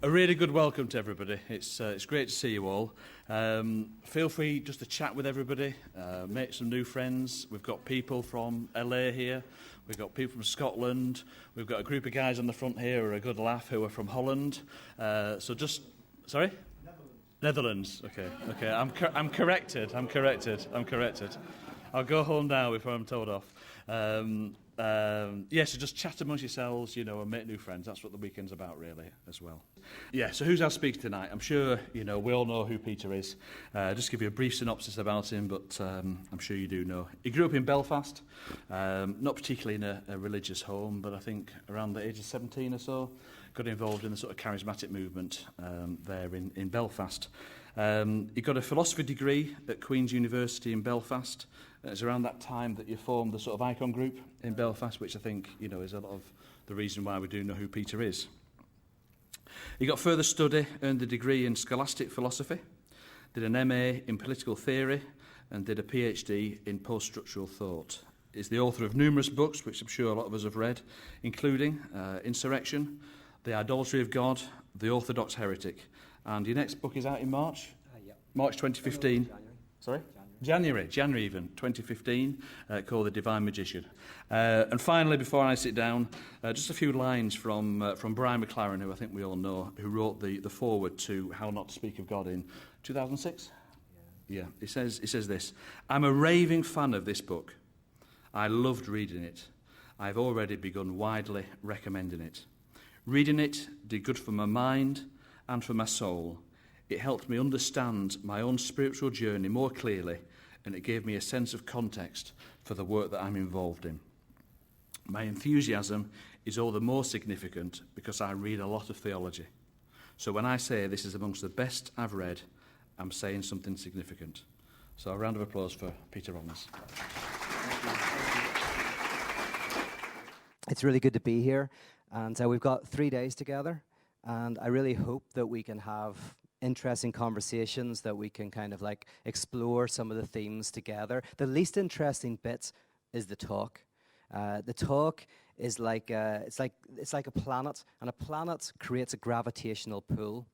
A really good welcome to everybody. It's great to see you all. Feel free just to chat with everybody, make some new friends. We've got people from LA here. We've got people from Scotland. We've got a group of guys on the front here who are a good laugh who are from Holland. Sorry? Netherlands. Okay. I'm corrected. I'll go home now before I'm told off. So just chat amongst yourselves, and make new friends. That's what the weekend's about, really, as well. Yeah, so who's our speaker tonight? I'm sure, we all know who Peter is. Just give you a brief synopsis about him, but I'm sure you do know. He grew up in Belfast, not particularly in a religious home, but I think around the age of 17 or so, got involved in the sort of charismatic movement there in Belfast. He got a philosophy degree at Queen's University in Belfast. It's around that time that you formed the sort of Icon group in Belfast, which I think, is a lot of the reason why we do know who Peter is. He got further study, earned a degree in scholastic philosophy, did an MA in political theory, and did a PhD in post-structural thought. He's the author of numerous books, which I'm sure a lot of us have read, including Insurrection, The Idolatry of God, The Orthodox Heretic. And your next book is out in March? March 2015. January. Sorry? January even, 2015, called The Divine Magician. And finally, before I sit down, just a few lines from Brian McLaren, who I think we all know, who wrote the foreword to How Not to Speak of God in 2006. Yeah. He says this: "I'm a raving fan of this book. I loved reading it. I've already begun widely recommending it. Reading it did good for my mind and for my soul. It helped me understand my own spiritual journey more clearly, and it gave me a sense of context for the work that I'm involved in. My enthusiasm is all the more significant because I read a lot of theology. So when I say this is amongst the best I've read, I'm saying something significant." So a round of applause for Peter Rollins. It's really good to be here, and we've got 3 days together, and I really hope that we can have interesting conversations, that we can kind of like explore some of the themes together. The least interesting bit is the talk. The talk is like it's like a planet, and a planet creates a gravitational pull,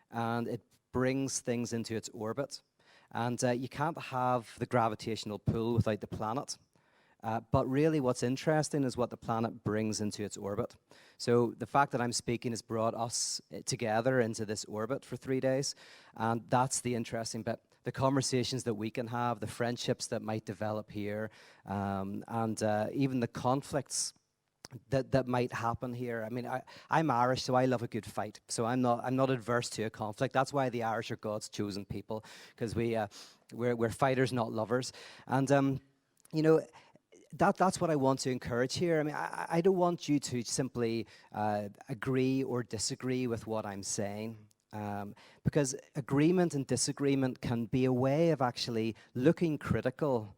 and it brings things into its orbit. And you can't have the gravitational pull without the planet. But really what's interesting is what the planet brings into its orbit. So the fact that I'm speaking has brought us together into this orbit for 3 days, and that's the interesting bit. The conversations that we can have, the friendships that might develop here, and even the conflicts that might happen here. I mean, I'm Irish, so I love a good fight. So I'm not adverse to a conflict. That's why the Irish are God's chosen people, because we're fighters, not lovers. And that's what I want to encourage here. I mean, I don't want you to simply agree or disagree with what I'm saying, because agreement and disagreement can be a way of actually looking critical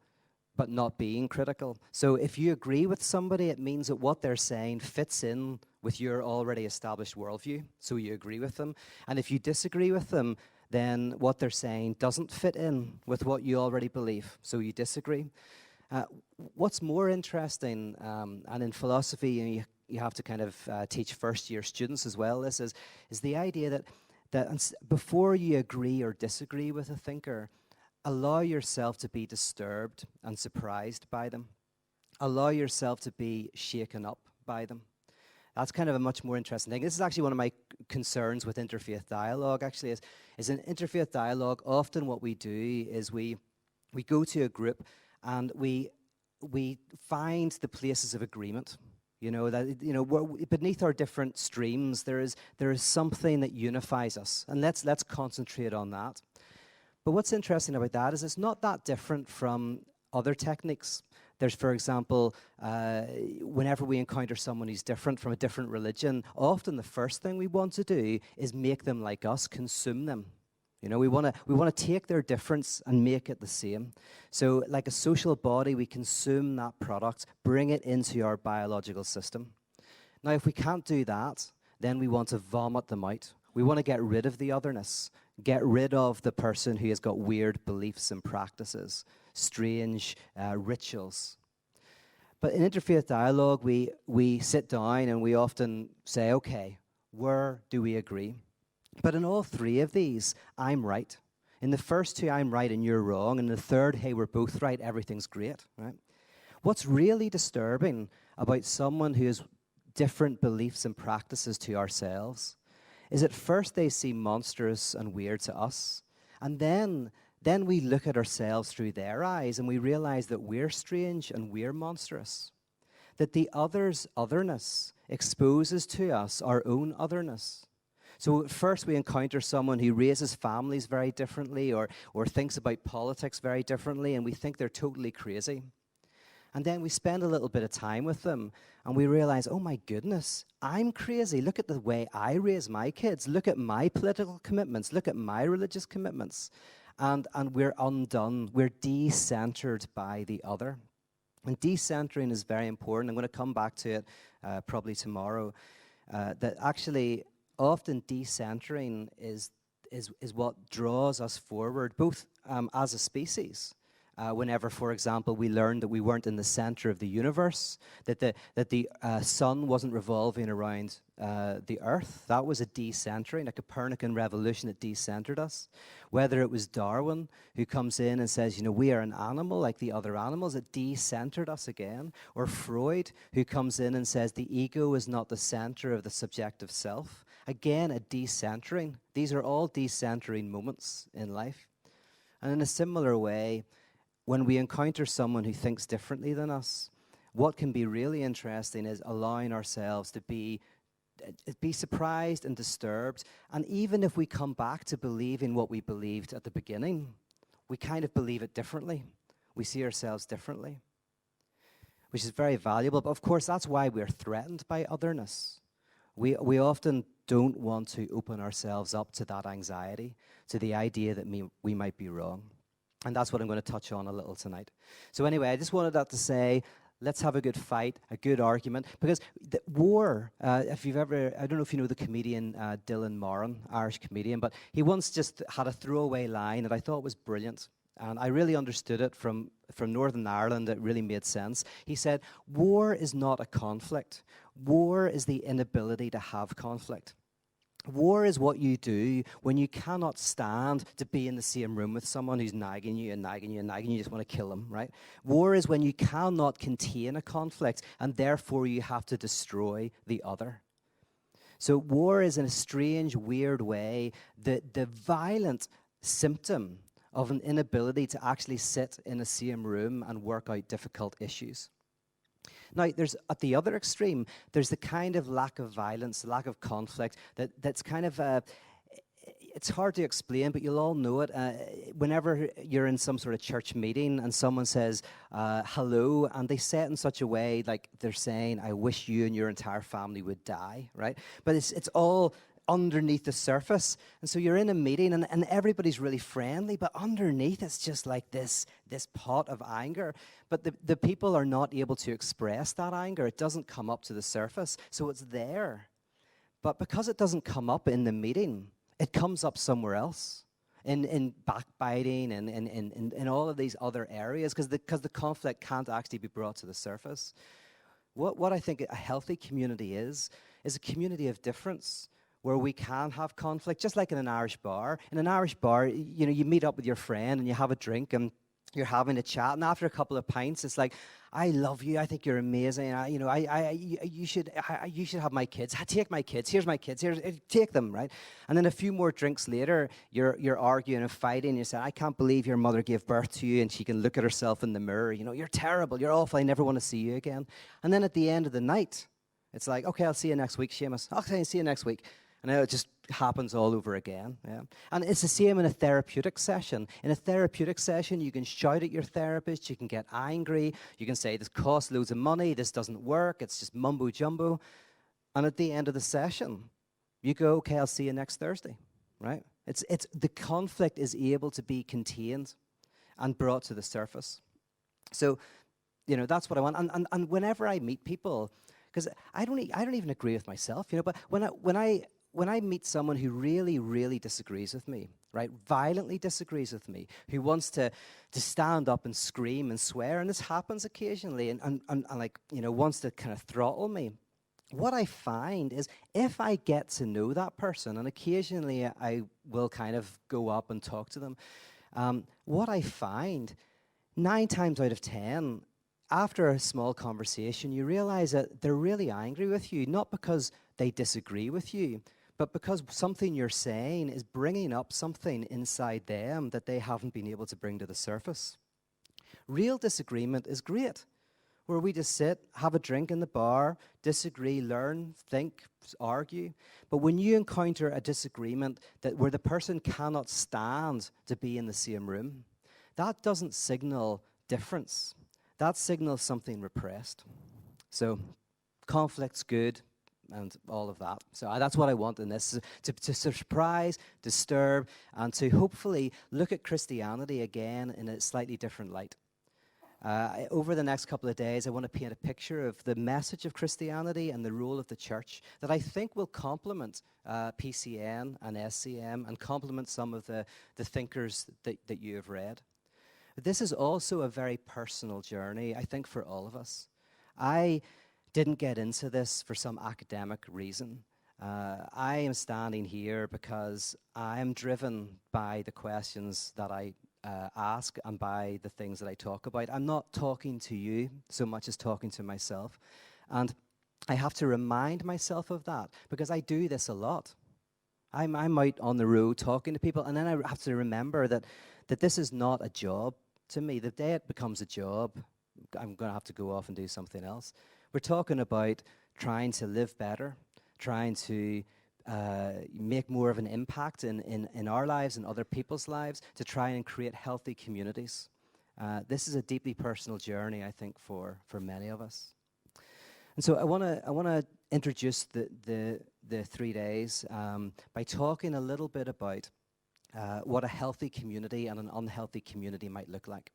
but not being critical. So if you agree with somebody, it means that what they're saying fits in with your already established worldview, so you agree with them. And if you disagree with them, then what they're saying doesn't fit in with what you already believe, so you disagree. What's more interesting, and in philosophy you have to kind of teach first-year students as well, this is the idea that before you agree or disagree with a thinker, allow yourself to be disturbed and surprised by them. Allow yourself to be shaken up by them. That's kind of a much more interesting thing. This is actually one of my concerns with interfaith dialogue, actually, is in interfaith dialogue, often what we do is we go to a group and we find the places of agreement. Beneath our different streams, there is something that unifies us, and let's concentrate on that. But what's interesting about that is it's not that different from other techniques. There's, for example, whenever we encounter someone who's different from a different religion, often the first thing we want to do is make them like us, consume them. We want to take their difference and make it the same. So like a social body, we consume that product, bring it into our biological system. Now, if we can't do that, then we want to vomit them out. We want to get rid of the otherness, get rid of the person who has got weird beliefs and practices, strange rituals. But in interfaith dialogue, we sit down and we often say, okay, where do we agree? But in all three of these, I'm right. In the first two, I'm right and you're wrong. In the third, hey, we're both right, everything's great, right? What's really disturbing about someone who has different beliefs and practices to ourselves is at first they seem monstrous and weird to us, and then we look at ourselves through their eyes and we realize that we're strange and we're monstrous, that the other's otherness exposes to us our own otherness. So at first we encounter someone who raises families very differently or thinks about politics very differently, and we think they're totally crazy. And then we spend a little bit of time with them, and we realize, oh my goodness, I'm crazy. Look at the way I raise my kids. Look at my political commitments. Look at my religious commitments. And we're undone. We're de-centered by the other. And de-centering is very important. I'm going to come back to it probably tomorrow. That actually, often de-centering is what draws us forward, both as a species. Whenever, for example, we learned that we weren't in the center of the universe, that the sun wasn't revolving around the earth, that was a decentering, a Copernican revolution that decentered us. Whether it was Darwin who comes in and says, you know, we are an animal like the other animals, it decentered us again. Or Freud who comes in and says the ego is not the center of the subjective self. Again, a decentering. These are all decentering moments in life. And in a similar way, when we encounter someone who thinks differently than us, what can be really interesting is allowing ourselves to be surprised and disturbed. And even if we come back to believing what we believed at the beginning, we kind of believe it differently. We see ourselves differently, which is very valuable. But of course, that's why we're threatened by otherness. We often don't want to open ourselves up to that anxiety, to the idea that we might be wrong. And that's what I'm going to touch on a little tonight. So anyway, I just wanted that to say, let's have a good fight, a good argument. Because the war, if you've ever, I don't know if you know the comedian Dylan Moran, Irish comedian, but he once just had a throwaway line that I thought was brilliant. And I really understood it from Northern Ireland. It really made sense. He said, war is not a conflict. War is the inability to have conflict. War is what you do when you cannot stand to be in the same room with someone who's nagging you and nagging you and nagging you. You just want to kill them, right? War is when you cannot contain a conflict and therefore you have to destroy the other. So war is in a strange, weird way the violent symptom of an inability to actually sit in the same room and work out difficult issues. Now, there's at the other extreme, there's the kind of lack of violence, lack of conflict that's kind of it's hard to explain, but you'll all know it. Whenever you're in some sort of church meeting and someone says hello, and they say it in such a way like they're saying, "I wish you and your entire family would die," right? But it's all underneath the surface. And so you're in a meeting and everybody's really friendly, but underneath it's just like this pot of anger. But the people are not able to express that anger. It doesn't come up to the surface. So it's there. But because it doesn't come up in the meeting, it comes up somewhere else. In backbiting and in all of these other areas, because the conflict can't actually be brought to the surface. What I think a healthy community is a community of difference, where we can have conflict, just like in an Irish bar. In an Irish bar, you know, you meet up with your friend and you have a drink and you're having a chat, and after a couple of pints, it's like, I love you, I think you're amazing, you should have my kids. Take my kids. Here's my kids. Take them, right? And then a few more drinks later, you're arguing and fighting. You say, I can't believe your mother gave birth to you, and she can look at herself in the mirror. You know, you're terrible. You're awful. I never want to see you again. And then at the end of the night, it's like, okay, I'll see you next week, Seamus. Okay, I'll see you next week. And it just happens all over again. Yeah. And it's the same in a therapeutic session. In a therapeutic session, you can shout at your therapist, you can get angry, you can say, this costs loads of money, this doesn't work, it's just mumbo-jumbo. And at the end of the session, you go, okay, I'll see you next Thursday, right? It's the conflict is able to be contained and brought to the surface. So, you know, that's what I want. And whenever I meet people, because I don't even agree with myself, you know, but when I meet someone who really, really disagrees with me, right, violently disagrees with me, who wants to stand up and scream and swear, and this happens occasionally, and like, you know, wants to kind of throttle me, what I find is if I get to know that person, and occasionally I will kind of go up and talk to them, what I find 9 times out of 10, after a small conversation, you realize that they're really angry with you, not because they disagree with you, but because something you're saying is bringing up something inside them that they haven't been able to bring to the surface. Real disagreement is great, where we just sit, have a drink in the bar, disagree, learn, think, argue. But when you encounter a disagreement where the person cannot stand to be in the same room, that doesn't signal difference. That signals something repressed. So conflict's good and all of that. So that's what I want in this, to surprise, disturb, and to hopefully look at Christianity again in a slightly different light. Over the next couple of days, I want to paint a picture of the message of Christianity and the role of the church that I think will complement PCN and SCM and complement some of the thinkers that you have read. This is also a very personal journey, I think, for all of us. I didn't get into this for some academic reason. I am standing here because I am driven by the questions that I ask and by the things that I talk about. I'm not talking to you so much as talking to myself. And I have to remind myself of that because I do this a lot. I'm out on the road talking to people, and then I have to remember that this is not a job to me. The day it becomes a job, I'm going to have to go off and do something else. We're talking about trying to live better, trying to make more of an impact in our lives and other people's lives, to try and create healthy communities. This is a deeply personal journey, I think, for many of us. And so I want to introduce the 3 days by talking a little bit about what a healthy community and an unhealthy community might look like.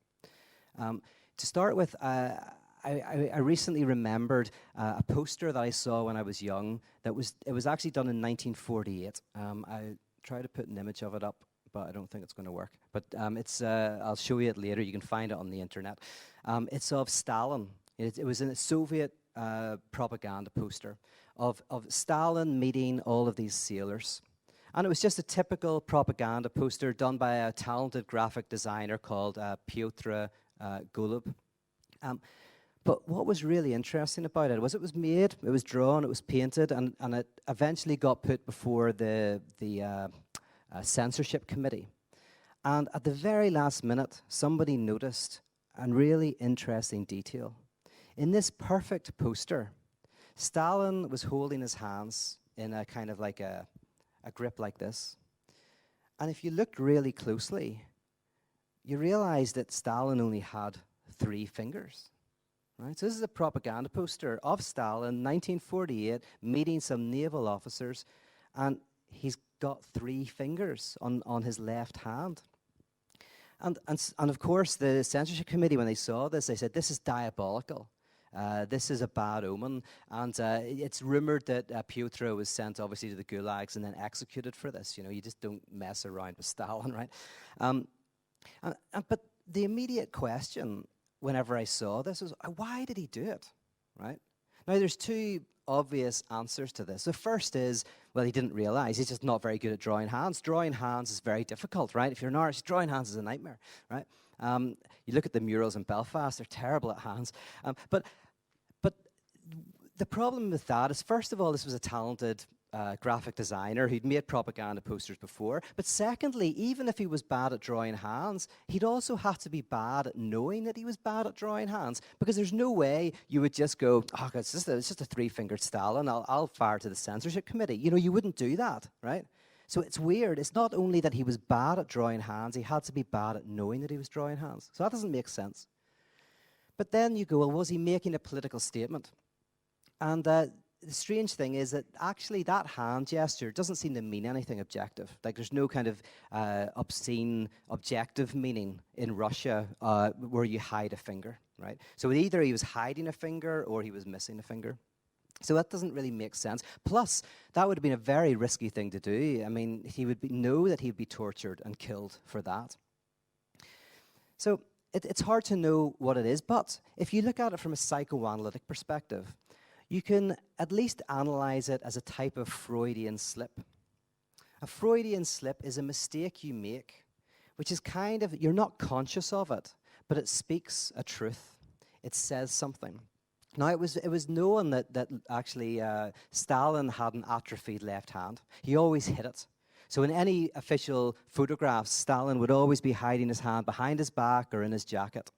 To start with, I recently remembered a poster that I saw when I was young. It was actually done in 1948. I tried to put an image of it up, but I don't think it's going to work. But I'll show you it later. You can find it on the internet. It's of Stalin. It was in a Soviet propaganda poster of Stalin meeting all of these sailors. And it was just a typical propaganda poster done by a talented graphic designer called Peter Rollins. But what was really interesting about it was made, it was drawn, it was painted, and it eventually got put before the censorship committee. And at the very last minute, somebody noticed a really interesting detail. In this perfect poster, Stalin was holding his hands in a kind of like a grip like this. And if you looked really closely, you realize that Stalin only had 3 fingers. Right? So this is a propaganda poster of Stalin, 1948, meeting some naval officers, and he's got 3 fingers on his left hand. And of course, the censorship committee, when they saw this, they said, this is diabolical. This is a bad omen. And it's rumored that Piotr was sent, obviously, to the gulags and then executed for this. You know, you just don't mess around with Stalin, right? But the immediate question whenever I saw this was, why did he do it, right? Now, there's 2 obvious answers to this. The first is, well, he didn't realize. He's just not very good at drawing hands. Drawing hands is very difficult, right? If you're an artist, drawing hands is a nightmare, right? You look at the murals in Belfast, they're terrible at hands. But the problem with that is, first of all, this was a talented graphic designer who'd made propaganda posters before. But secondly, even if he was bad at drawing hands, he'd also have to be bad at knowing that he was bad at drawing hands, because there's no way you would just go, oh, it's just a 3-fingered Stalin, I'll fire to the censorship committee. You know, you wouldn't do that, right? So it's weird. It's not only that he was bad at drawing hands, he had to be bad at knowing that he was drawing hands. So that doesn't make sense. But then you go, well, was he making a political statement? And the strange thing is that actually that hand gesture doesn't seem to mean anything objective. Like, there's no kind of obscene objective meaning in Russia where you hide a finger, right? So either he was hiding a finger or he was missing a finger. So that doesn't really make sense. Plus, that would have been a very risky thing to do. I mean, he would know that he'd be tortured and killed for that. So it's hard to know what it is, but if you look at it from a psychoanalytic perspective, you can at least analyze it as a type of Freudian slip. A Freudian slip is a mistake you make, which is kind of, you're not conscious of it, but it speaks a truth. It says something. Now, it was known that actually Stalin had an atrophied left hand. He always hid it. So in any official photographs, Stalin would always be hiding his hand behind his back or in his jacket.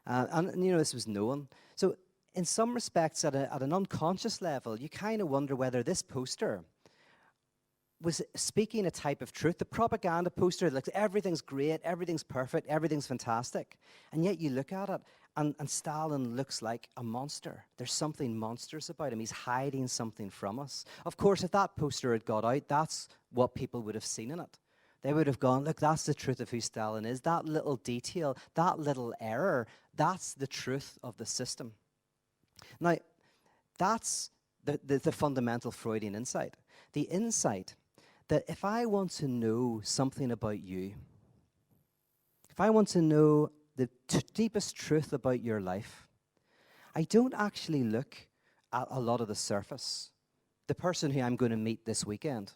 And this was known. So in some respects, at an unconscious level, you kind of wonder whether this poster was speaking a type of truth. The propaganda poster, like everything's great, everything's perfect, everything's fantastic. And yet you look at it, and Stalin looks like a monster. There's something monstrous about him. He's hiding something from us. Of course, if that poster had got out, that's what people would have seen in it. They would have gone, look, that's the truth of who Stalin is. That little detail, that little error, that's the truth of the system. Now, that's the fundamental Freudian insight. The insight that if I want to know something about you, if I want to know the deepest truth about your life, I don't actually look at a lot of the surface. The person who I'm going to meet this weekend,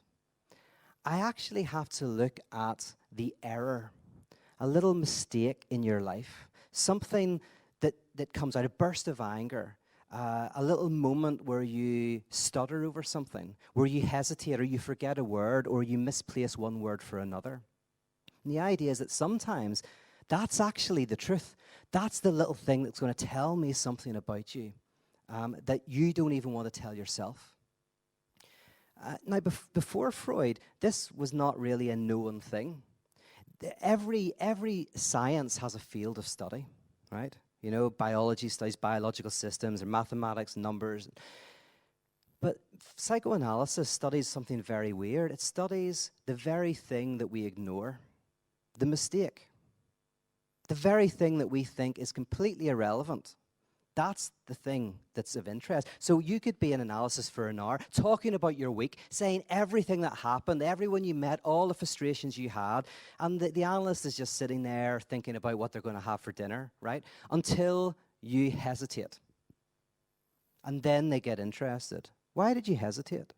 I actually have to look at the error, a little mistake in your life, something that comes out, a burst of anger, a little moment where you stutter over something, where you hesitate or you forget a word or you misplace one word for another. And the idea is that sometimes that's actually the truth. That's the little thing that's going to tell me something about you that you don't even want to tell yourself. Now, before Freud, this was not really a known thing. Every science has a field of study, right? Biology studies biological systems, or mathematics, numbers. But psychoanalysis studies something very weird. It studies the very thing that we ignore, the mistake, the very thing that we think is completely irrelevant. That's the thing that's of interest. So you could be in analysis for an hour, talking about your week, saying everything that happened, everyone you met, all the frustrations you had, and the analyst is just sitting there thinking about what they're going to have for dinner, right? Until you hesitate. And then they get interested. Why did you hesitate?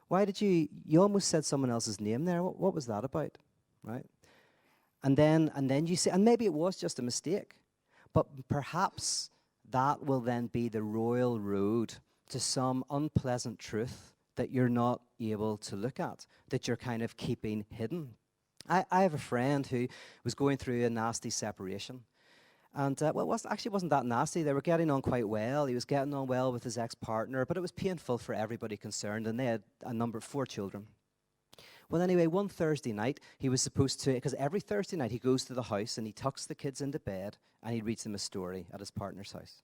Why did you almost said someone else's name there. What was that about, right? And then you say, and maybe it was just a mistake, but perhaps that will then be the royal road to some unpleasant truth that you're not able to look at, that you're kind of keeping hidden. I have a friend who was going through a nasty separation. And, it wasn't that nasty. They were getting on quite well. He was getting on well with his ex-partner, but it was painful for everybody concerned, and they had 4 children. Well, anyway, one Thursday night, he was supposed to, because every Thursday night he goes to the house and he tucks the kids into bed and he reads them a story at his partner's house.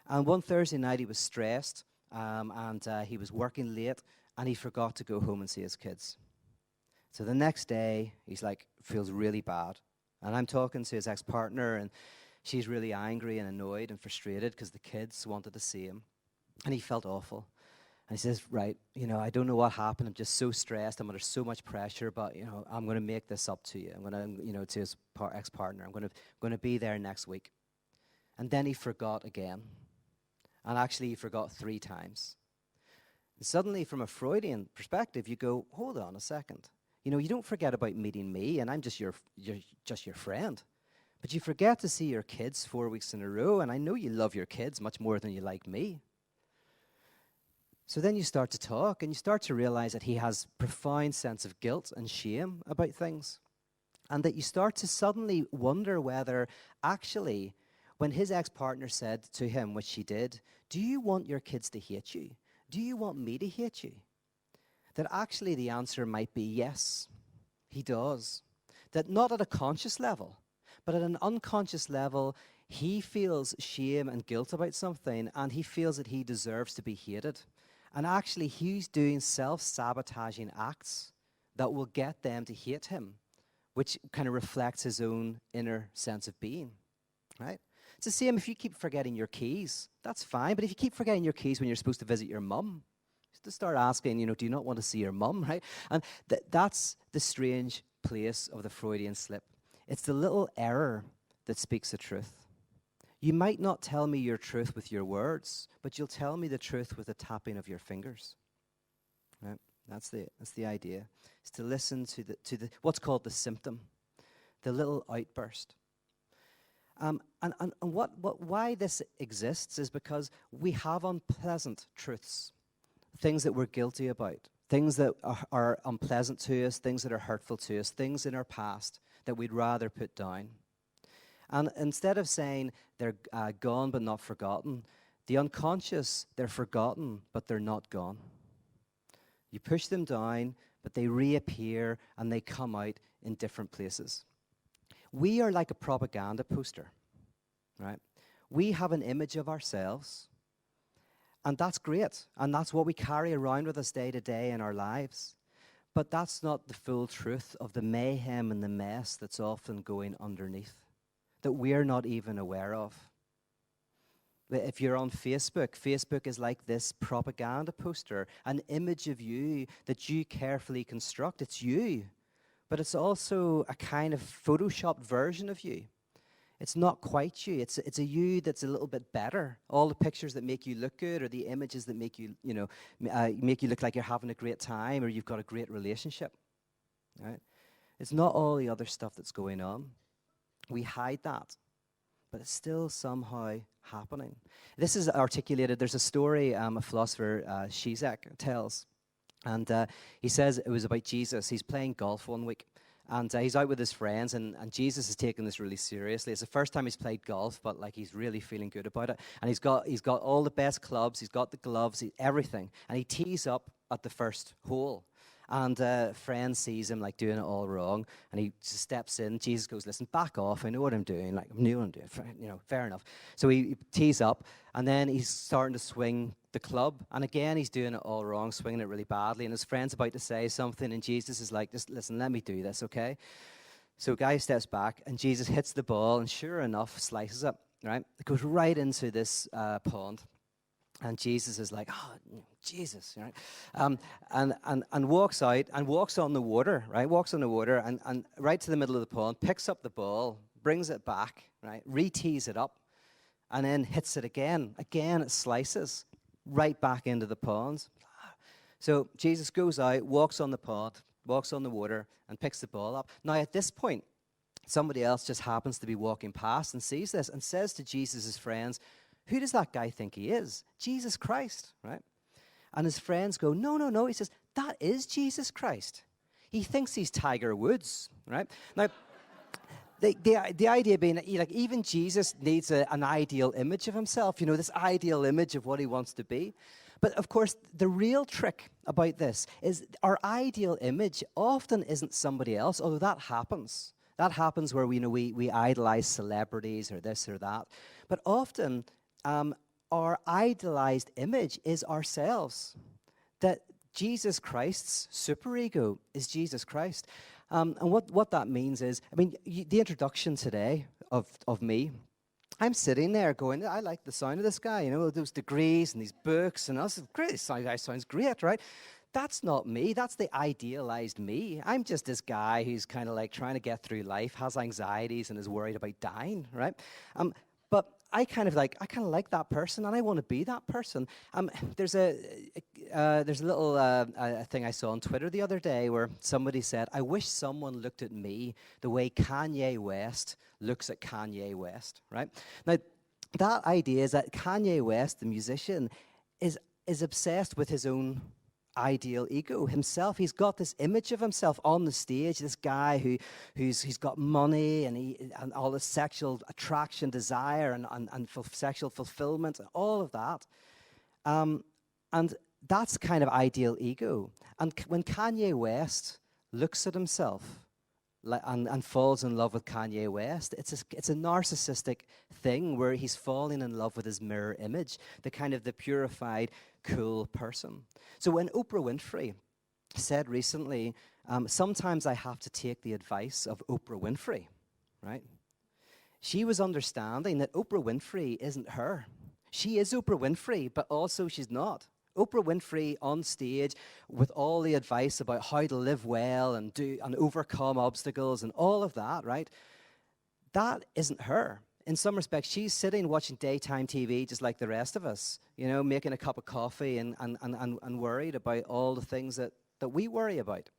And one Thursday night he was stressed and he was working late and he forgot to go home and see his kids. So the next day, he's like, feels really bad. And I'm talking to his ex-partner and she's really angry and annoyed and frustrated because the kids wanted to see him. And he felt awful. And he says, right, I don't know what happened. I'm just so stressed. I'm under so much pressure, but, I'm going to make this up to you. I'm going to, to his ex-partner, I'm going to be there next week. And then he forgot again. And actually, he forgot 3 times. And suddenly, from a Freudian perspective, you go, hold on a second. You don't forget about meeting me, and I'm just your friend. But you forget to see your kids 4 weeks in a row, and I know you love your kids much more than you like me. So then you start to talk, and you start to realize that he has profound sense of guilt and shame about things. And that you start to suddenly wonder whether, actually, when his ex-partner said to him, which she did, do you want your kids to hate you? Do you want me to hate you? That actually the answer might be yes, he does. That not at a conscious level, but at an unconscious level, he feels shame and guilt about something, and he feels that he deserves to be hated. And actually, he's doing self-sabotaging acts that will get them to hate him, which kind of reflects his own inner sense of being, right? It's the same if you keep forgetting your keys. That's fine, but if you keep forgetting your keys when you're supposed to visit your mum, to start asking, do you not want to see your mum, right? And that's the strange place of the Freudian slip. It's the little error that speaks the truth. You might not tell me your truth with your words, but you'll tell me the truth with the tapping of your fingers. Right? That's the idea. Is to listen to the what's called the symptom, the little outburst. And why this exists is because we have unpleasant truths, things that we're guilty about, things that are unpleasant to us, things that are hurtful to us, things in our past that we'd rather put down. And instead of saying they're gone but not forgotten, the unconscious, they're forgotten but they're not gone. You push them down, but they reappear and they come out in different places. We are like a propaganda poster, right? We have an image of ourselves, and that's great, and that's what we carry around with us day to day in our lives. But that's not the full truth of the mayhem and the mess that's often going underneath, that we're not even aware of. If you're on Facebook, Facebook is like this propaganda poster, an image of you that you carefully construct. It's you, but it's also a kind of photoshopped version of you. It's not quite you. It's a you that's a little bit better. All the pictures that make you look good, or the images that make you, make you look like you're having a great time or you've got a great relationship. Right? It's not all the other stuff that's going on. We hide that, but it's still somehow happening. This is articulated. There's a story a philosopher, Zizek, tells. And he says it was about Jesus. He's playing golf one week. And he's out with his friends, and Jesus is taking this really seriously. It's the first time he's played golf, but like he's really feeling good about it. And he's got all the best clubs. He's got the gloves, everything. And he tees up at the first hole. And a friend sees him like doing it all wrong, and he steps in. Jesus goes, "Listen, back off. I know what I'm doing. Like, I knew what I'm doing. Fair enough." So he tees up, and then he's starting to swing the club, and again he's doing it all wrong, swinging it really badly. And his friend's about to say something, and Jesus is like, "Just listen, let me do this, okay?" So guy steps back, and Jesus hits the ball, and sure enough, slices it. Right, it goes right into this pond. And Jesus is like, "Oh, Jesus," right? And walks out and walks on the water, right? Walks on the water and right to the middle of the pond, picks up the ball, brings it back, right? Re-tees it up, and then hits it again. Again, it slices right back into the pond. So Jesus goes out, walks on the pond, walks on the water, and picks the ball up. Now, at this point, somebody else just happens to be walking past and sees this and says to Jesus' friends, "Who does that guy think he is?" "Jesus Christ," right? And his friends go, No. He says, "That is Jesus Christ. He thinks he's Tiger Woods," right? Now, the idea being that even Jesus needs an ideal image of himself, this ideal image of what he wants to be. But of course, the real trick about this is our ideal image often isn't somebody else, although that happens. That happens where we idolize celebrities or this or that. But often, our idolized image is ourselves. That Jesus Christ's superego is Jesus Christ. And what that means is, the introduction today of me, I'm sitting there going, I like the sound of this guy, those degrees and these books, and that's great. This guy sounds great, right? That's not me. That's the idealized me. I'm just this guy who's kind of like trying to get through life, has anxieties, and is worried about dying, right? But I kind of like that person, and I want to be that person. There's a little thing I saw on Twitter the other day where somebody said, "I wish someone looked at me the way Kanye West looks at Kanye West." Right? Now, that idea is that Kanye West, the musician, is obsessed with his own ideal ego himself. He's got this image of himself on the stage, this guy who's got money and all this sexual attraction, desire, and sexual fulfillment, and all of that. And that's kind of ideal ego. And when Kanye West looks at himself and falls in love with Kanye West, it's a narcissistic thing where he's falling in love with his mirror image, the purified, cool person. So when Oprah Winfrey said recently, sometimes I have to take the advice of Oprah Winfrey, right? She was understanding that Oprah Winfrey isn't her. She is Oprah Winfrey, but also she's not. Oprah Winfrey on stage with all the advice about how to live well and overcome obstacles and all of that, right? That isn't her. in some respects, she's sitting watching daytime TV just like the rest of us, making a cup of coffee and worried about all the things that we worry about.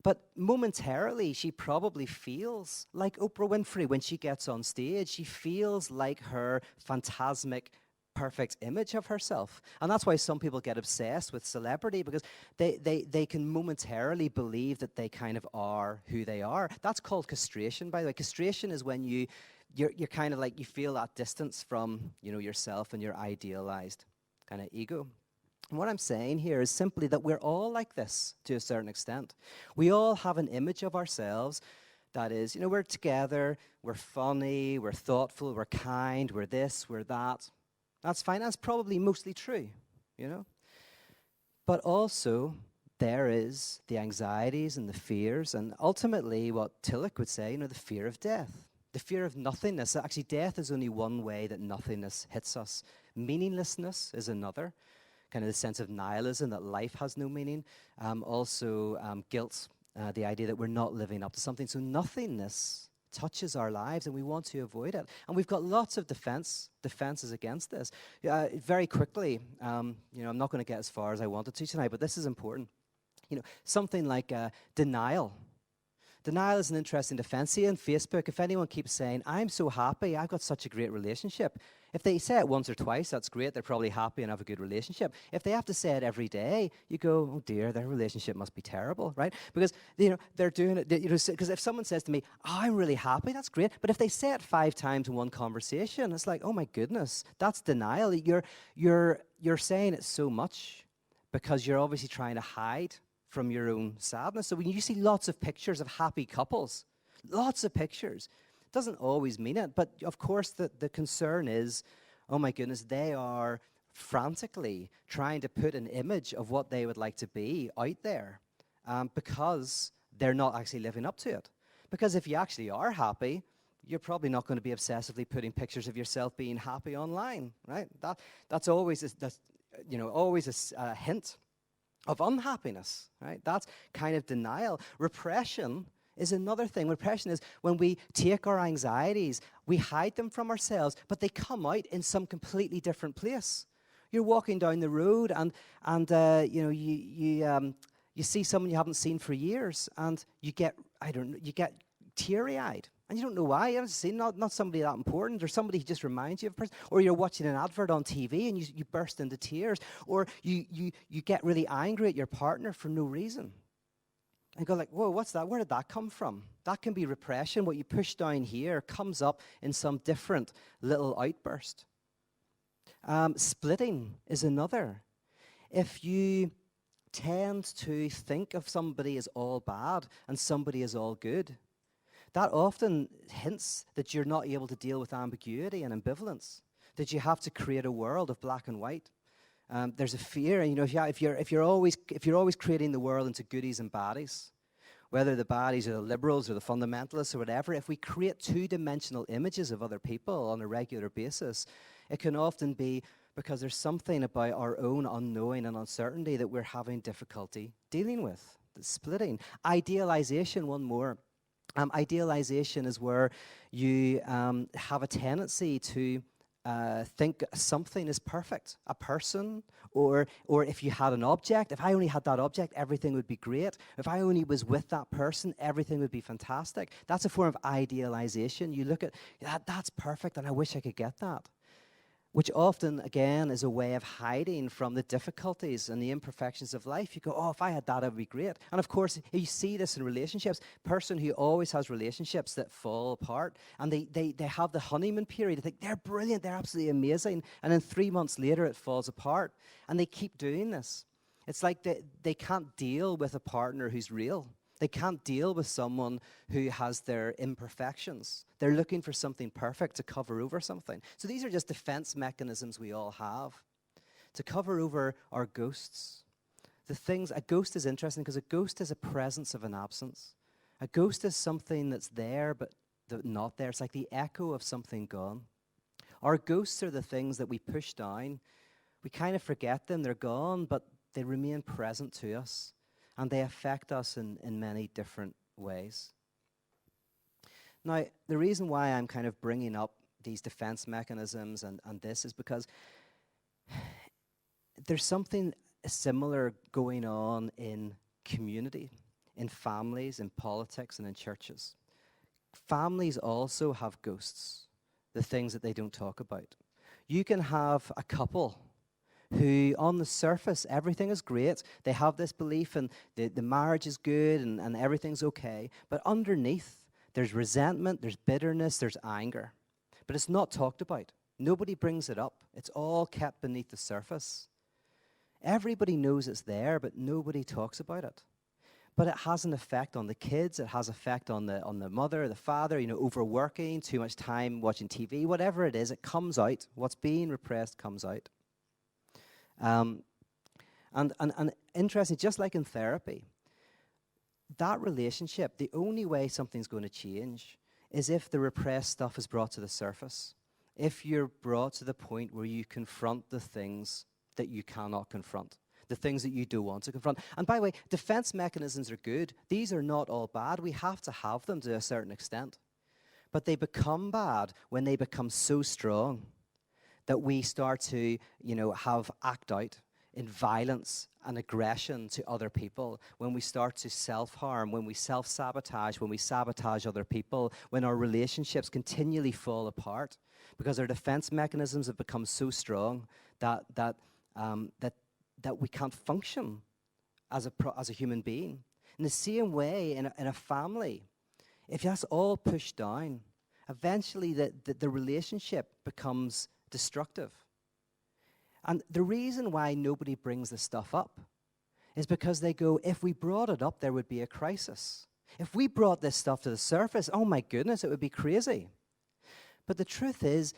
But momentarily, she probably feels like Oprah Winfrey when she gets on stage. She feels like her phantasmic, perfect image of herself. And that's why some people get obsessed with celebrity, because they can momentarily believe that they kind of are who they are. That's called castration, by the way. Castration is when you're kind of like, you feel that distance from, yourself and your idealized kind of ego. And what I'm saying here is simply that we're all like this to a certain extent. We all have an image of ourselves that is, we're together, we're funny, we're thoughtful, we're kind, we're this, we're that. That's fine. That's probably mostly true, But also, there is the anxieties and the fears, and ultimately what Tillich would say, the fear of death, the fear of nothingness. Actually, death is only one way that nothingness hits us. Meaninglessness is another. Kind of the sense of nihilism, that life has no meaning. Also, guilt, the idea that we're not living up to something. So nothingness touches our lives, and we want to avoid it. And we've got lots of defenses against this. Very quickly, I'm not going to get as far as I wanted to tonight, but this is important. Something like denial. Denial is an interesting defense. See, on Facebook, if anyone keeps saying, I'm so happy, I've got such a great relationship, if they say it once or twice, that's great, they're probably happy and have a good relationship. If they have to say it every day, you go, oh dear, their relationship must be terrible, right? Because, they're doing it, because if someone says to me, oh, I'm really happy, that's great, but if they say it 5 times in one conversation, it's like, oh my goodness, that's denial. You're saying it so much because you're obviously trying to hide from your own sadness. So when you see lots of pictures of happy couples, lots of pictures, it doesn't always mean it. But of course, the concern is, oh my goodness, they are frantically trying to put an image of what they would like to be out there because they're not actually living up to it. Because if you actually are happy, you're probably not going to be obsessively putting pictures of yourself being happy online, right? That's always a hint of unhappiness, right? That's kind of denial. Repression is another thing. Repression is when we take our anxieties, we hide them from ourselves, but they come out in some completely different place. You're walking down the road, and you see someone you haven't seen for years, and you get teary-eyed. And you don't know why. You haven't seen not somebody that important, or somebody who just reminds you of a person. Or you're watching an advert on TV and you burst into tears. Or you get really angry at your partner for no reason. And go like, whoa, what's that? Where did that come from? That can be repression. What you push down here comes up in some different little outburst. Splitting is another. If you tend to think of somebody as all bad and somebody as all good, that often hints that you're not able to deal with ambiguity and ambivalence, that you have to create a world of black and white. There's a fear, if you're always creating the world into goodies and baddies, whether the baddies are the liberals or the fundamentalists or whatever, if we create 2-dimensional images of other people on a regular basis, it can often be because there's something about our own unknowing and uncertainty that we're having difficulty dealing with. The splitting. Idealization, one more. Idealization is where you have a tendency to think something is perfect, a person, or if you had an object. If I only had that object, everything would be great. If I only was with that person, everything would be fantastic. That's a form of idealization. You look at that's perfect, and I wish I could get that. Which often, again, is a way of hiding from the difficulties and the imperfections of life. You go, oh, if I had that, it would be great. And of course, you see this in relationships. Person who always has relationships that fall apart, and they have the honeymoon period. They think they're brilliant, they're absolutely amazing. And then 3 months later, it falls apart. And they keep doing this. It's like they can't deal with a partner who's real. They can't deal with someone who has their imperfections. They're looking for something perfect to cover over something. So these are just defense mechanisms we all have to cover over our ghosts. A ghost is interesting because a ghost is a presence of an absence. A ghost is something that's there but not there. It's like the echo of something gone. Our ghosts are the things that we push down. We kind of forget them. They're gone, but they remain present to us. And they affect us in many different ways. Now, the reason why I'm kind of bringing up these defense mechanisms and this is because there's something similar going on in community, in families, in politics, and in churches. Families also have ghosts, the things that they don't talk about. You can have a couple who, on the surface, everything is great. They have this belief and the marriage is good and everything's okay. But underneath, there's resentment, there's bitterness, there's anger. But it's not talked about. Nobody brings it up. It's all kept beneath the surface. Everybody knows it's there, but nobody talks about it. But it has an effect on the kids. It has effect on the mother, the father, overworking, too much time watching TV, whatever it is, it comes out. What's being repressed comes out. And interesting, just like in therapy, that relationship, the only way something's going to change is if the repressed stuff is brought to the surface. If you're brought to the point where you confront the things that you cannot confront, the things that you do want to confront. And by the way, defense mechanisms are good. These are not all bad. We have to have them to a certain extent. But they become bad when they become so strong that we start to, act out in violence and aggression to other people, when we start to self-harm, when we self-sabotage, when we sabotage other people, when our relationships continually fall apart, because our defense mechanisms have become so strong that we can't function as a human being. In the same way, in a family, if that's all pushed down, eventually the relationship becomes destructive. And the reason why nobody brings this stuff up is because they go, if we brought it up, there would be a crisis. If we brought this stuff to the surface, oh my goodness, it would be crazy. But the truth is,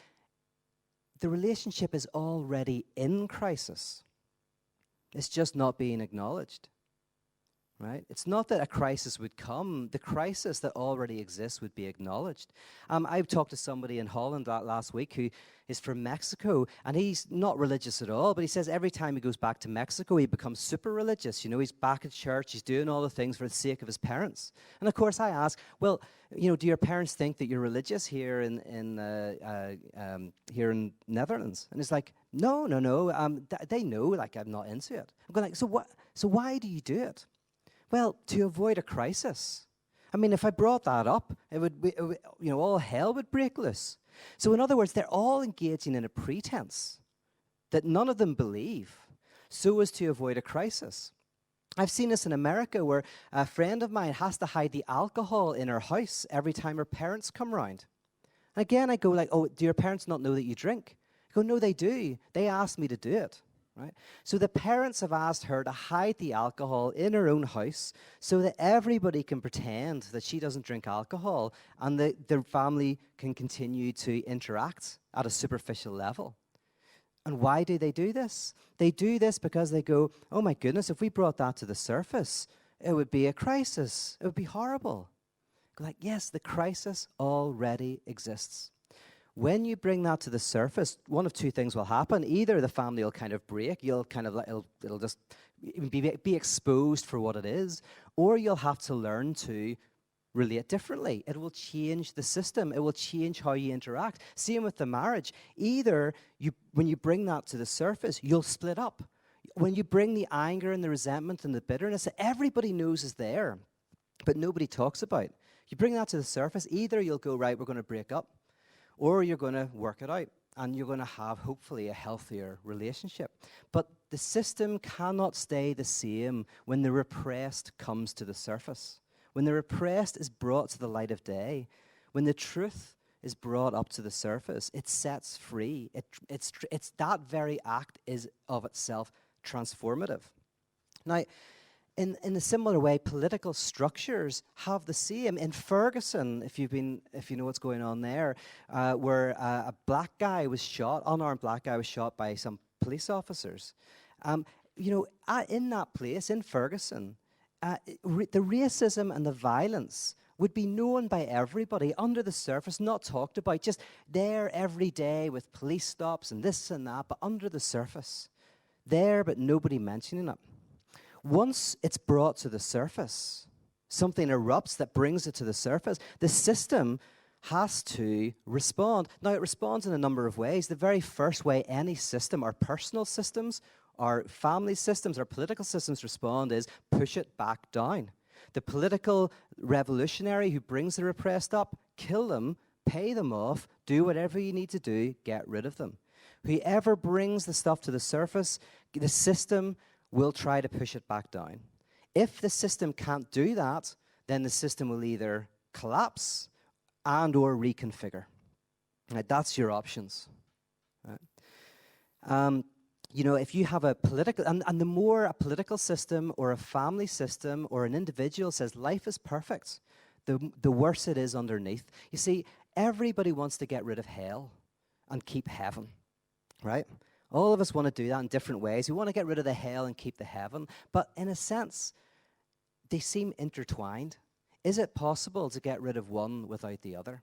the relationship is already in crisis. It's just not being acknowledged. Right? It's not that a crisis would come. The crisis that already exists would be acknowledged. I've talked to somebody in Holland last week who is from Mexico, and he's not religious at all, but he says every time he goes back to Mexico, he becomes super religious. He's back at church, he's doing all the things for the sake of his parents. And of course I ask, well, do your parents think that you're religious here in Netherlands? And he's like, no. They know, like, I'm not into it. I'm going like, so what? So why do you do it? Well, to avoid a crisis. I mean, if I brought that up, it would be, all hell would break loose. So in other words, they're all engaging in a pretense that none of them believe, so as to avoid a crisis. I've seen this in America where a friend of mine has to hide the alcohol in her house every time her parents come round. And again, I go like, oh, do your parents not know that you drink? I go, no, they do. They asked me to do it. Right? So the parents have asked her to hide the alcohol in her own house so that everybody can pretend that she doesn't drink alcohol and that their family can continue to interact at a superficial level. And why do they do this? They do this because they go, oh my goodness, if we brought that to the surface, it would be a crisis. It would be horrible. Like, yes, the crisis already exists. When you bring that to the surface, one of two things will happen. Either the family will kind of break, you'll kind of it'll just be exposed for what it is, or you'll have to learn to relate differently. It will change the system. It will change how you interact. Same with the marriage. Either when you bring that to the surface, you'll split up. When you bring the anger and the resentment and the bitterness that everybody knows is there, but nobody talks about, you bring that to the surface, either you'll go, right, we're going to break up, or you're going to work it out, and you're going to have, hopefully, a healthier relationship. But the system cannot stay the same when the repressed comes to the surface. When the repressed is brought to the light of day, when the truth is brought up to the surface, it sets free. It's that very act is of itself transformative. Now, in a similar way, political structures have the same. In Ferguson, if you know what's going on there, where a black guy was shot, unarmed black guy was shot by some police officers. In that place, in Ferguson, the racism and the violence would be known by everybody, under the surface, not talked about, just there every day with police stops and this and that, but under the surface. There, but nobody mentioning it. Once it's brought to the surface, something erupts that brings it to the surface, the system has to respond. Now, it responds in a number of ways. The very first way any system, our personal systems, our family systems, our political systems respond is push it back down. The political revolutionary who brings the repressed up, kill them, pay them off, do whatever you need to do, get rid of them. Whoever brings the stuff to the surface, the system will try to push it back down. If the system can't do that, then the system will either collapse and or reconfigure. Right, that's your options. Right. If you have a political, and the more a political system or a family system or an individual says life is perfect, the worse it is underneath. You see, everybody wants to get rid of hell and keep heaven, right? All of us want to do that in different ways. We want to get rid of the hell and keep the heaven, but in a sense, they seem intertwined. Is it possible to get rid of one without the other?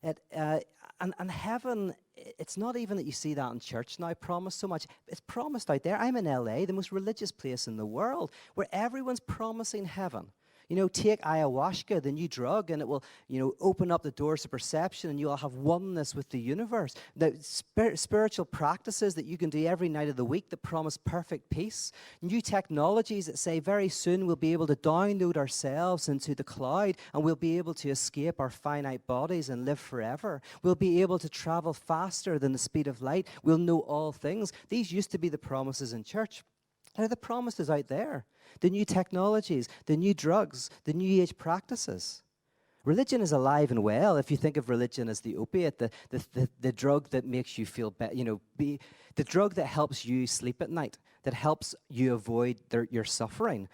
And heaven, it's not even that you see that in church now promised so much. It's promised out there. I'm in LA, the most religious place in the world, where everyone's promising heaven. Take ayahuasca, the new drug, and it will, open up the doors of perception, and you'll have oneness with the universe. The spiritual practices that you can do every night of the week that promise perfect peace. New technologies that say very soon we'll be able to download ourselves into the cloud, and we'll be able to escape our finite bodies and live forever. We'll be able to travel faster than the speed of light. We'll know all things. These used to be the promises in church. Now the promises out there. The new technologies, the new drugs, the new age practices. Religion is alive and well. If you think of religion as the opiate, the drug that makes you feel better, the drug that helps you sleep at night, that helps you avoid your suffering.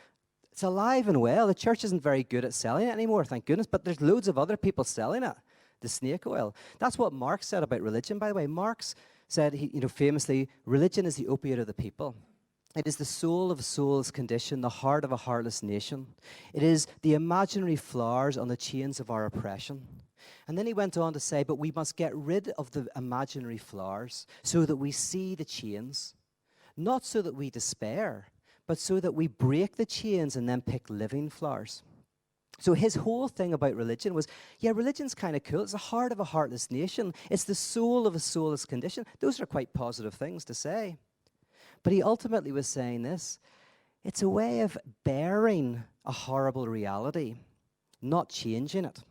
It's alive and well. The church isn't very good at selling it anymore, thank goodness, but there's loads of other people selling it. The snake oil. That's what Marx said about religion, by the way. Marx said, famously, religion is the opiate of the people. It is the soul of a soul's condition, the heart of a heartless nation. It is the imaginary flowers on the chains of our oppression. And then he went on to say, but we must get rid of the imaginary flowers so that we see the chains, not so that we despair, but so that we break the chains and then pick living flowers. So his whole thing about religion was, religion's kind of cool. It's the heart of a heartless nation. It's the soul of a soulless condition. Those are quite positive things to say. But he ultimately was saying this, it's a way of bearing a horrible reality, not changing it,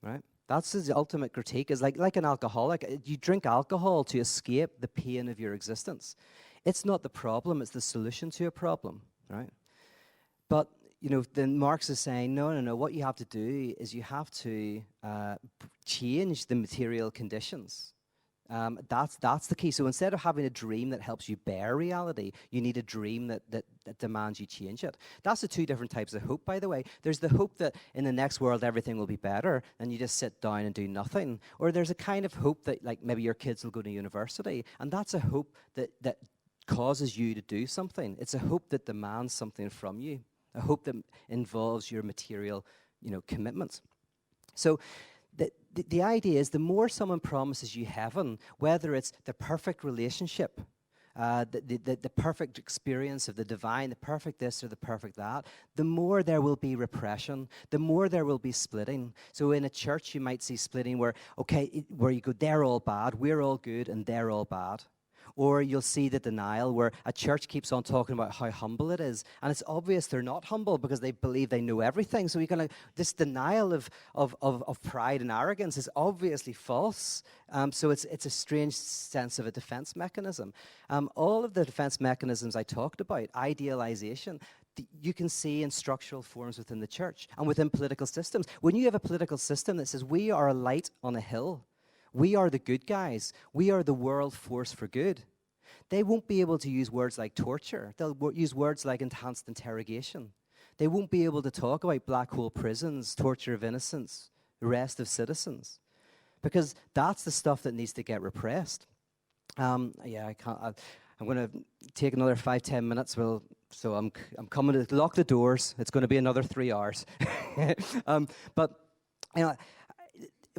right? That's his ultimate critique, is like an alcoholic. You drink alcohol to escape the pain of your existence. It's not the problem, it's the solution to a problem, right? But, then Marx is saying, no, what you have to do is you have to change the material conditions. That's the key. So instead of having a dream that helps you bear reality, you need a dream that demands you change it. That's the two different types of hope, by the way. There's the hope that in the next world everything will be better, and you just sit down and do nothing. Or there's a kind of hope that, like, maybe your kids will go to university, and that's a hope that causes you to do something. It's a hope that demands something from you, a hope that involves your material, commitments. So the idea is the more someone promises you heaven, whether it's the perfect relationship, the perfect experience of the divine, the perfect this or the perfect that, the more there will be repression, the more there will be splitting. So in a church, you might see splitting where you go, they're all bad, we're all good, and they're all bad. Or you'll see the denial where a church keeps on talking about how humble it is. And it's obvious they're not humble because they believe they know everything. So this denial of pride and arrogance is obviously false. So it's a strange sense of a defense mechanism. All of the defense mechanisms I talked about, idealization, you can see in structural forms within the church and within political systems. When you have a political system that says we are a light on a hill, we are the good guys. We are the world force for good. They won't be able to use words like torture. They'll use words like enhanced interrogation. They won't be able to talk about black hole prisons, torture of innocents, arrest of citizens, because that's the stuff that needs to get repressed. I'm going to take another 5-10 minutes. So I'm coming to lock the doors. It's going to be another 3 hours.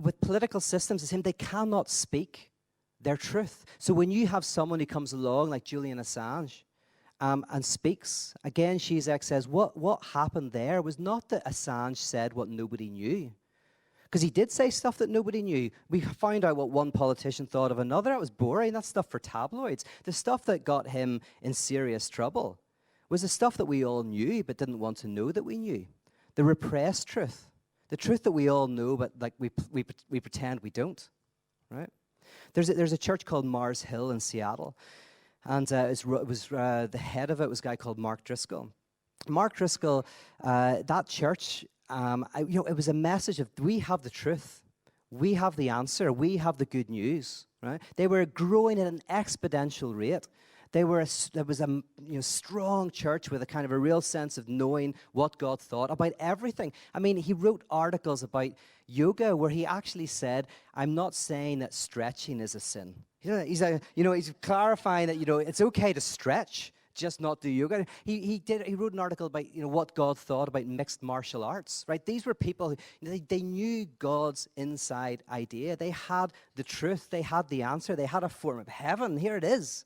With political systems, they cannot speak their truth. So when you have someone who comes along like Julian Assange and speaks, again, Zizek says, what happened there was not that Assange said what nobody knew. Because he did say stuff that nobody knew. We found out what one politician thought of another. That was boring. That's stuff for tabloids. The stuff that got him in serious trouble was the stuff that we all knew but didn't want to know that we knew. The repressed truth. The truth that we all know but like we pretend we don't. Right? There's a church called Mars Hill in Seattle. And the head of it was a guy called Mark Driscoll. Mark Driscoll, that church, it was a message of we have the truth, we have the answer, we have the good news. Right? They were growing at an exponential rate. There was a strong church with a kind of a real sense of knowing what God thought about everything. I mean, he wrote articles about yoga where he actually said, "I'm not saying that stretching is a sin." He's clarifying that it's okay to stretch, just not do yoga. He wrote an article about what God thought about mixed martial arts. Right? These were people who they knew God's inside idea. They had the truth. They had the answer. They had a form of heaven. Here it is.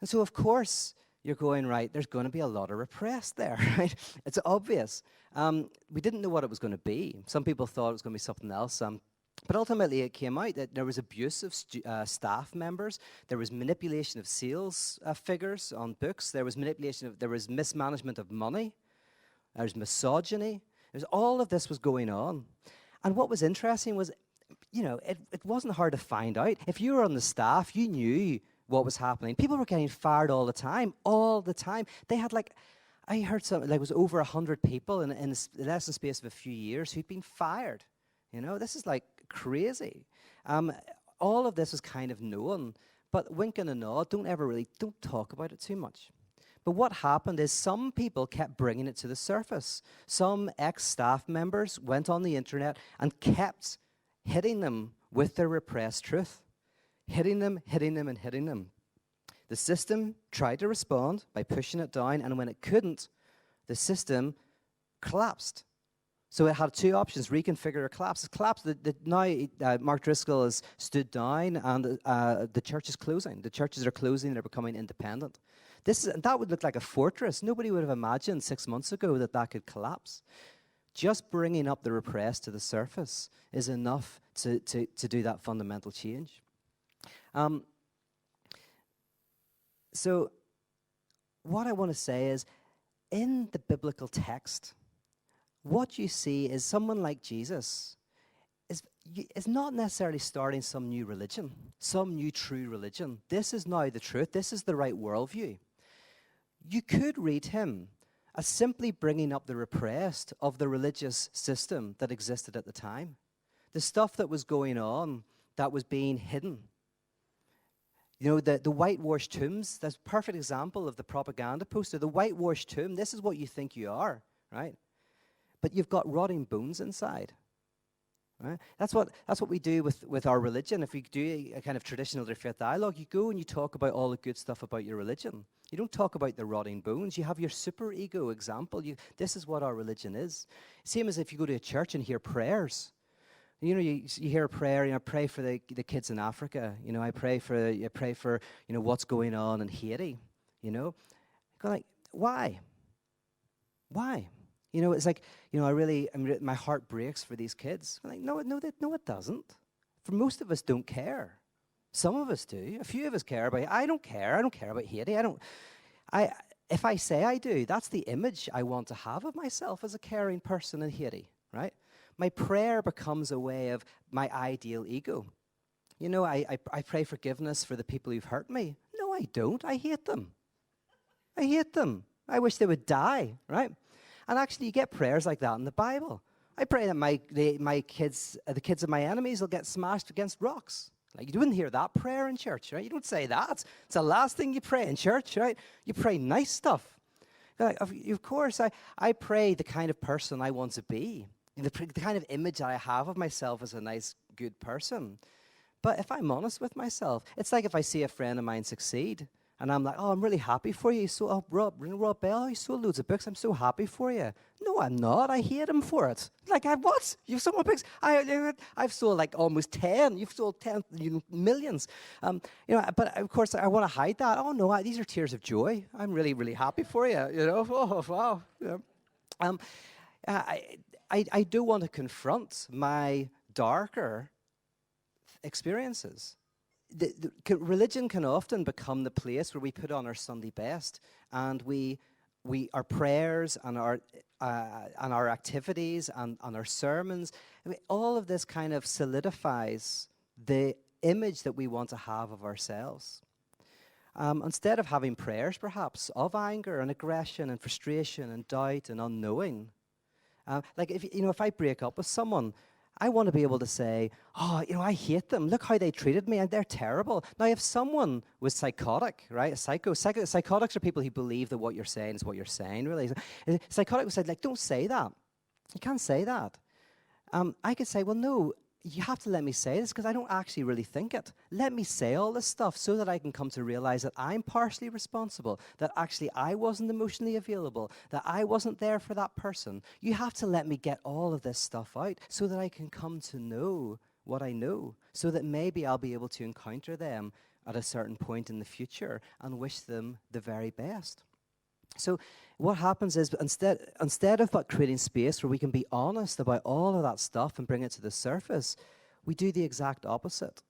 And so, of course, you're going, right, there's going to be a lot of repressed there, right? It's obvious. We didn't know what it was going to be. Some people thought it was going to be something else. But ultimately, it came out that there was abuse of staff members. There was manipulation of sales figures on books. There was mismanagement of money. There was misogyny. All of this was going on. And what was interesting was, it wasn't hard to find out. If you were on the staff, you knew what was happening. People were getting fired all the time. They had I heard something, it was over 100 people in the less than space of a few years who'd been fired. This is crazy. All of this was kind of known, but wink and a nod, don't talk about it too much. But what happened is some people kept bringing it to the surface. Some ex-staff members went on the internet and kept hitting them with their repressed truth. Hitting them, and hitting them. The system tried to respond by pushing it down, and when it couldn't, the system collapsed. So it had two options, reconfigure or collapse. It collapsed. Now Mark Driscoll has stood down, and the church is closing. The churches are closing. They're becoming independent. That would look like a fortress. Nobody would have imagined 6 months ago that could collapse. Just bringing up the repressed to the surface is enough to do that fundamental change. So what I want to say is, in the biblical text, what you see is someone like Jesus is not necessarily starting some new religion, some new true religion. This is now the truth. This is the right worldview. You could read him as simply bringing up the repressed of the religious system that existed at the time. The stuff that was going on that was being hidden. The whitewashed tombs, that's a perfect example of the propaganda poster. The whitewashed tomb, this is what you think you are, right? But you've got rotting bones inside. Right? That's what we do with our religion. If we do a kind of traditional faith dialogue, you go and you talk about all the good stuff about your religion. You don't talk about the rotting bones. You have your super ego example. This is what our religion is. Same as if you go to a church and hear prayers. You hear a prayer. I pray for the kids in Africa. I pray for what's going on in Haiti. Go like, why? It's like my heart breaks for these kids. I'm like, no, it doesn't. For most of us, don't care. Some of us do. A few of us care about. I don't care. I don't care about Haiti. If I say I do, that's the image I want to have of myself as a caring person in Haiti, right? My prayer becomes a way of my ideal ego. I pray forgiveness for the people who've hurt me. No, I don't. I hate them. I wish they would die, right? And actually, you get prayers like that in the Bible. I pray that my kids, the kids of my enemies, will get smashed against rocks. You wouldn't hear that prayer in church, right? You don't say that. It's the last thing you pray in church, right? You pray nice stuff. Of course, I pray the kind of person I want to be. The kind of image that I have of myself as a nice, good person. But if I'm honest with myself, it's like if I see a friend of mine succeed, and I'm like, oh, I'm really happy for you. Rob Bell, he sold loads of books. I'm so happy for you. No, I'm not. I hate him for it. What? You've sold more books? I've sold almost 10. You've sold 10, millions. But of course, I want to hide that. Oh, no, these are tears of joy. I'm really, really happy for you. Oh, wow. I do want to confront my darker experiences. Religion can often become the place where we put on our Sunday best, and our prayers and our activities and our sermons, I mean, all of this kind of solidifies the image that we want to have of ourselves. Instead of having prayers, perhaps, of anger and aggression and frustration and doubt and unknowing. Like, if I break up with someone, I want to be able to say, oh, I hate them. Look how they treated me, and they're terrible. Now, if someone was psychotic, right, psychotics are people who believe that what you're saying is what you're saying, really. Psychotic would say, like, don't say that. You can't say that. I could say, well, no, you have to let me say this because I don't actually really think it. Let me say all this stuff so that I can come to realize that I'm partially responsible, that actually I wasn't emotionally available, that I wasn't there for that person. You have to let me get all of this stuff out so that I can come to know what I know, so that maybe I'll be able to encounter them at a certain point in the future and wish them the very best. So what happens is instead of creating space where we can be honest about all of that stuff and bring it to the surface, we do the exact opposite.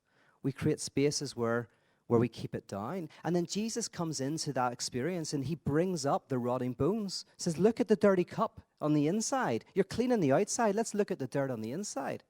We create spaces where we keep it down. And then Jesus comes into that experience and he brings up the rotting bones. Says, look at the dirty cup on the inside. You're clean on the outside. Let's look at the dirt on the inside.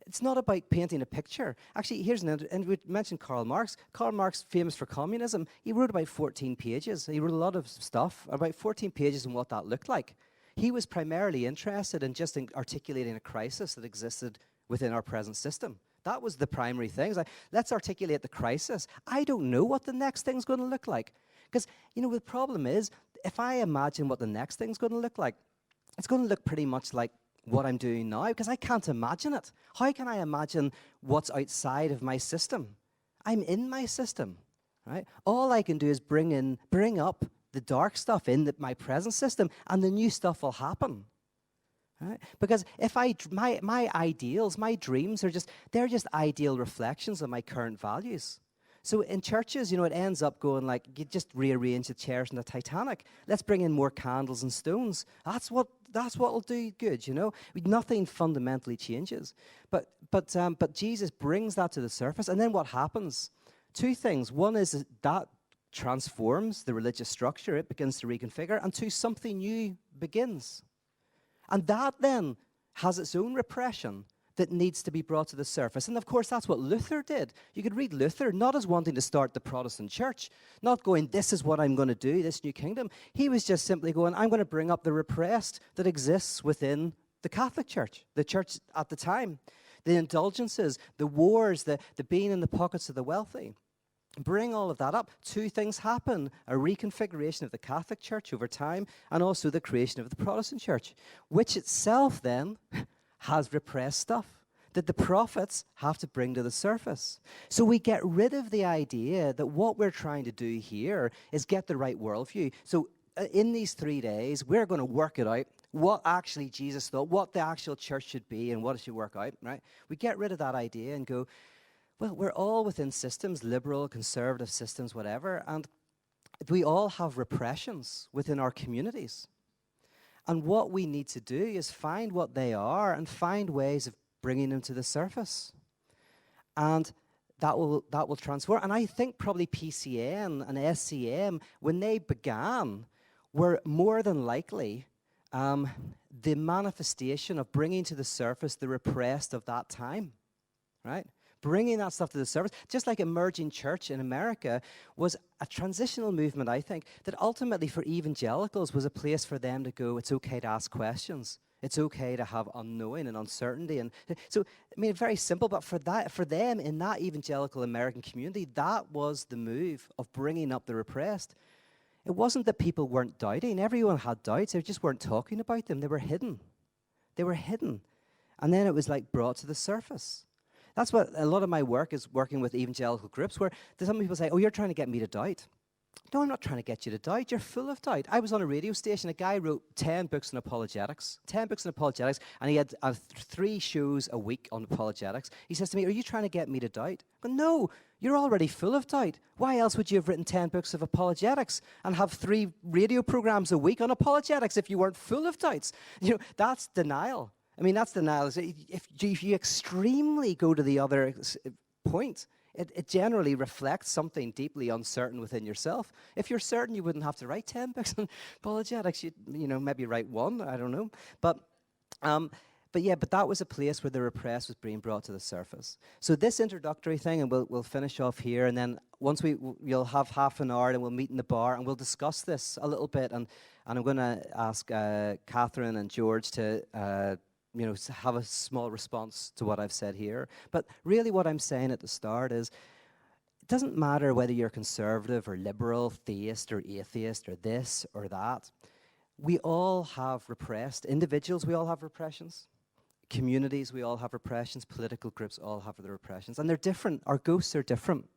It's not about painting a picture. Actually, and we mentioned Karl Marx. Karl Marx, famous for communism, he wrote about 14 pages. He wrote a lot of stuff, about 14 pages on what that looked like. He was primarily interested in just articulating a crisis that existed within our present system. That was the primary thing. It's like, let's articulate the crisis. I don't know what the next thing's going to look like. Because, the problem is, if I imagine what the next thing's going to look like, it's going to look pretty much like what I'm doing now, because I can't imagine it. How can I imagine what's outside of my system? I'm in my system, right? All I can do is bring up the dark stuff in my present system, and the new stuff will happen, right? Because if my ideals, my dreams they're just ideal reflections of my current values. So in churches, it ends up going like, you just rearrange the chairs in the Titanic. Let's bring in more candles and stones. That's what will do good, Nothing fundamentally changes. But Jesus brings that to the surface, and then what happens? Two things. One is that transforms the religious structure. It begins to reconfigure. And two, something new begins. And that then has its own repression that needs to be brought to the surface. And of course, that's what Luther did. You could read Luther not as wanting to start the Protestant church, not going, this is what I'm going to do, this new kingdom. He was just simply going, I'm going to bring up the repressed that exists within the Catholic Church, the church at the time. The indulgences, the wars, the being in the pockets of the wealthy. Bring all of that up. Two things happen: a reconfiguration of the Catholic Church over time, and also the creation of the Protestant church, which itself then has repressed stuff that the prophets have to bring to the surface. So we get rid of the idea that what we're trying to do here is get the right worldview. So in these 3 days, we're going to work it out, what actually Jesus thought, what the actual church should be, and what it should work out, right? We get rid of that idea and go, well, we're all within systems, liberal, conservative systems, whatever, and we all have repressions within our communities. And what we need to do is find what they are and find ways of bringing them to the surface. And that will transform. And I think probably PCN and SCM, when they began, were more than likely the manifestation of bringing to the surface the repressed of that time, right? Bringing that stuff to the surface, just like emerging church in America was a transitional movement, I think, that ultimately for evangelicals was a place for them to go, it's okay to ask questions. It's okay to have unknowing and uncertainty. And so, I mean, very simple, but for them in that evangelical American community, that was the move of bringing up the repressed. It wasn't that people weren't doubting. Everyone had doubts. They just weren't talking about them. They were hidden. They were hidden. And then it was like brought to the surface. That's what a lot of my work is, working with evangelical groups, where some people say, oh, you're trying to get me to doubt. No, I'm not trying to get you to doubt. You're full of doubt. I was on a radio station. A guy wrote 10 books on apologetics, and he had 3 shows a week on apologetics. He says to me, are you trying to get me to doubt? I go, no, You're already full of doubt. Why else would you have written 10 books of apologetics and have 3 radio programs a week on apologetics if you weren't full of doubts? That's denial. I mean, that's denial. If you extremely go to the other point, it generally reflects something deeply uncertain within yourself. If you're certain, you wouldn't have to write 10 books on apologetics. You'd, maybe write 1, I don't know. But that was a place where the repressed was being brought to the surface. So this introductory thing, and we'll finish off here, and then once you'll have half an hour, and we'll meet in the bar, and we'll discuss this a little bit, and I'm going to ask Catherine and George to have a small response to what I've said here. But really what I'm saying at the start is, it doesn't matter whether you're conservative or liberal, theist or atheist, or this or that. We all have repressed. Individuals, we all have repressions. Communities, we all have repressions. Political groups all have their repressions. And they're different. Our ghosts are different.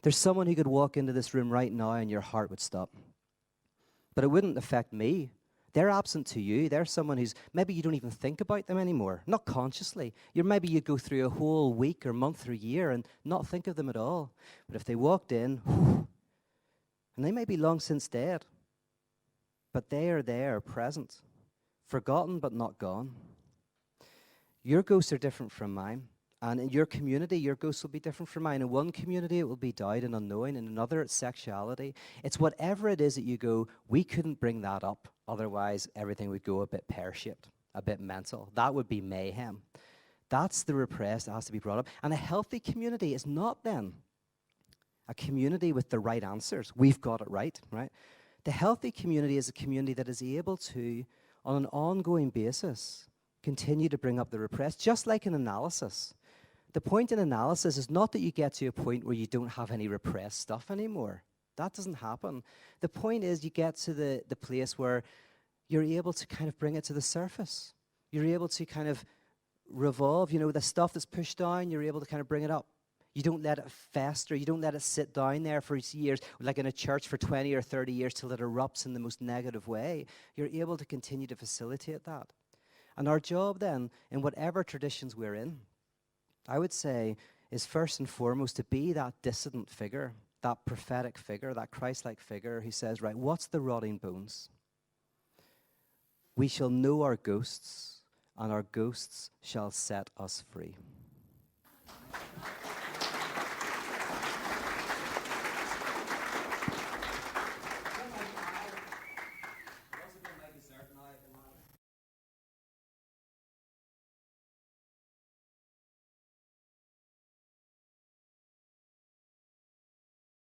There's someone who could walk into this room right now and your heart would stop. But it wouldn't affect me. They're absent to you. They're someone who's, maybe you don't even think about them anymore, not consciously. Maybe you go through a whole week or month or year and not think of them at all. But if they walked in, and they may be long since dead, but they are there, present, forgotten but not gone. Your ghosts are different from mine. And in your community, your ghosts will be different from mine. In one community, it will be doubt and unknowing. In another, it's sexuality. It's whatever it is that you go, we couldn't bring that up. Otherwise, everything would go a bit pear-shaped, a bit mental. That would be mayhem. That's the repressed that has to be brought up. And a healthy community is not then a community with the right answers. We've got it right? The healthy community is a community that is able to, on an ongoing basis, continue to bring up the repressed, just like an analysis. The point in analysis is not that you get to a point where you don't have any repressed stuff anymore. That doesn't happen. The point is you get to the place where you're able to kind of bring it to the surface. You're able to kind of revolve, the stuff that's pushed down, you're able to kind of bring it up. You don't let it fester. You don't let it sit down there for years, like in a church for 20 or 30 years till it erupts in the most negative way. You're able to continue to facilitate that. And our job then, in whatever traditions we're in, I would say, is first and foremost to be that dissident figure, that prophetic figure, that Christ-like figure who says, right, what's the rotting bones? We shall know our ghosts, and our ghosts shall set us free.